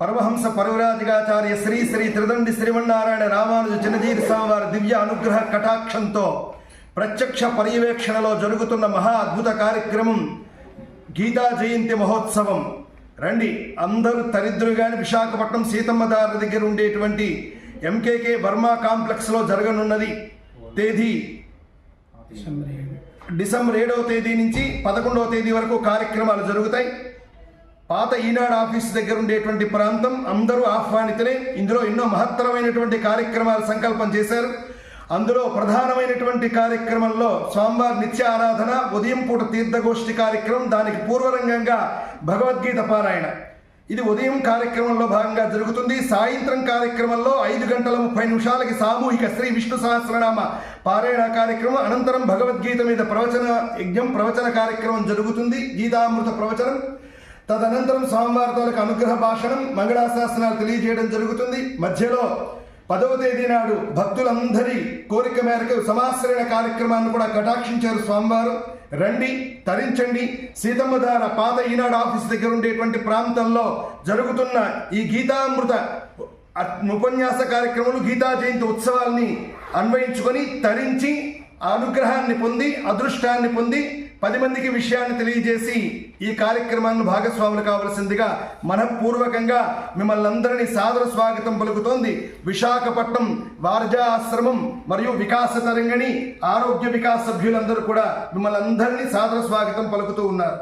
పరమహంస పరవరాజిగాచార్య శ్రీ శ్రీ త్రిదండి శ్రీమన్నారాయణ రామానుజ చిన్నజీవి స్వామివారి దివ్య అనుగ్రహ కటాక్షంతో ప్రత్యక్ష పర్యవేక్షణలో జరుగుతున్న మహా అద్భుత కార్యక్రమం గీతా జయంతి మహోత్సవం. రండి అందరూ తరిద్రులు కానీ విశాఖపట్నం సీతమ్మదారి దగ్గర ఉండేటువంటి ఎంకేకే బర్మా కాంప్లెక్స్లో జరగనున్నది. తేదీ డిసెంబర్ 7వ తేదీ నుంచి 11వ తేదీ వరకు కార్యక్రమాలు జరుగుతాయి. పాత ఈనాడు ఆఫీస్ దగ్గర ఉండేటువంటి ప్రాంతం అందరూ ఆహ్వానితులే. ఇందులో ఎన్నో మహత్తరమైనటువంటి కార్యక్రమాలు సంకల్పం చేశారు. అందులో ప్రధానమైనటువంటి కార్యక్రమంలో స్వామివారి నిత్య ఆరాధన, ఉదయం పూట తీర్థగోష్ఠి కార్యక్రమం, దానికి పూర్వరంగంగా భగవద్గీత పారాయణ. ఇది ఉదయం కార్యక్రమంలో భాగంగా జరుగుతుంది. సాయంత్రం కార్యక్రమంలో 5:30 సామూహిక శ్రీ విష్ణు సహస్రనామ పారాయణ కార్యక్రమం. అనంతరం భగవద్గీత మీద ప్రవచన కార్యక్రమం జరుగుతుంది, గీతామృత ప్రవచనం. తదనంతరం స్వామివారితో అనుగ్రహ భాషణం, మంగళాశాసనాలు తెలియజేయడం జరుగుతుంది. మధ్యలో 10వ తేదీ నాడు భక్తులందరి కోరిక మేరకు సమాశ్రయణ కార్యక్రమాన్ని కూడా కటాక్షించారు స్వామివారు. రండి, తరించండి. సీతమ్మధార పాత ఈనాడు ఆఫీస్ దగ్గర ఉండేటువంటి ప్రాంతంలో జరుగుతున్న ఈ గీతామృత ఉపన్యాస కార్యక్రమాలు, గీతా జయంతి ఉత్సవాల్ని అన్వయించుకొని తరించి అనుగ్రహాన్ని పొంది, అదృష్టాన్ని పొంది 10 మందికి విషయాన్ని తెలియజేసి ఈ కార్యక్రమాన్ని భాగస్వాములు కావలసిందిగా మనఃపూర్వకంగా మిమ్మల్ని అందరినీ సాదర స్వాగతం పలుకుతోంది విశాఖపట్నం వార్జా ఆశ్రమం మరియు వికాస తరంగిణి ఆరోగ్య వికాస సభ్యులందరూ కూడా మిమ్మల్ని అందరినీ సాదర స్వాగతం పలుకుతూ ఉన్నారు.